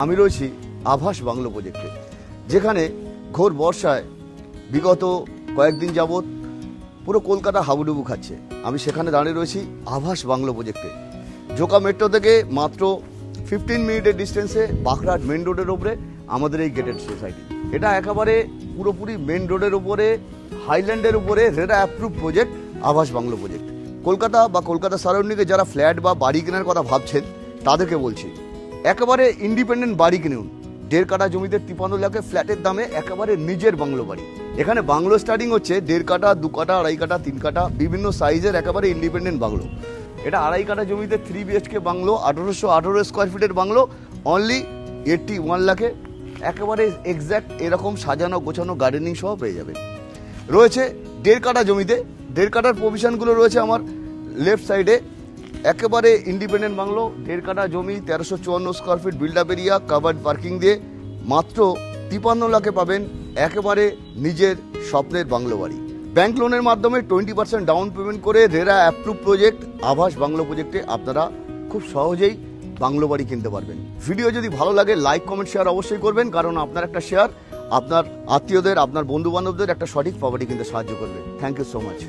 আমি রয়েছি আভাস বাংলো প্রজেক্টে, যেখানে ঘোর বর্ষায় বিগত কয়েকদিন যাবৎ পুরো কলকাতা হাবুডুবু খাচ্ছে। আমি সেখানে দাঁড়িয়ে রয়েছি আভাস বাংলো প্রজেক্টে। জোকা মেট্রো থেকে মাত্র 15 মিনিটের ডিস্টেন্সে বাঁকড়াট মেন রোডের ওপরে আমাদের এই গেটেড সোসাইটি। এটা একেবারে পুরোপুরি মেন রোডের উপরে, হাইল্যান্ডের উপরে রেরা অ্যাপ্রুভ প্রজেক্ট আভাস বাংলো প্রজেক্ট। কলকাতা বা কলকাতা সারাউন্ডিংয়ে যারা ফ্ল্যাট বা বাড়ি কেনার কথা ভাবছেন তাদেরকে বলছি, একেবারে ইন্ডিপেন্ডেন্ট বাড়ি কিনুন। 1.5 কাঠা জমিতে 53 লাখে ফ্ল্যাটের দামে একেবারে নিজের বাংলো বাড়ি। এখানে বাংলো স্টার্টিং হচ্ছে 1.5 কাঠা, 2 কাঠা, 2.5 কাঠা, 3 কাঠা, বিভিন্ন সাইজের একেবারে ইন্ডিপেন্ডেন্ট বাংলো। এটা 2.5 কাঠা জমিতে 3 BHK বাংলো, 1818 স্কোয়ার ফিটের বাংলো, অনলি 81 লাখে একেবারে এক্স্যাক্ট এরকম সাজানো গোছানো গার্ডেনিং সহ পেয়ে যাবেন। রয়েছে 1.5 কাঠা জমিতে, 1.5 কাঠার প্রভিশনগুলো রয়েছে আমার লেফট সাইডে। একেবারে ইন্ডিপেন্ডেন্ট বাংলো, 1.5 কাঠা জমি, 1354 square feet build up area, covered parking দিয়ে মাত্র 53 লাখে পাবেন একেবারে নিজের স্বপ্নের বাংলো বাড়ি। ব্যাংক লোনের মাধ্যমে 20% ডাউন পেমেন্ট করে রেরা অ্যাপ্রুভ প্রজেক্ট আভাস বাংলো প্রজেক্টে আপনারা খুব সহজেই বাংলো বাড়ি কিনতে পারবেন। ভিডিও যদি ভালো লাগে লাইক কমেন্ট শেয়ার অবশ্যই করবেন, কারণ আপনার একটা শেয়ার আপনার আত্মীয়দের, আপনার বন্ধু বান্ধবদের একটা সঠিক প্রপার্টি কিনতে সাহায্য করবে। Thank you so much.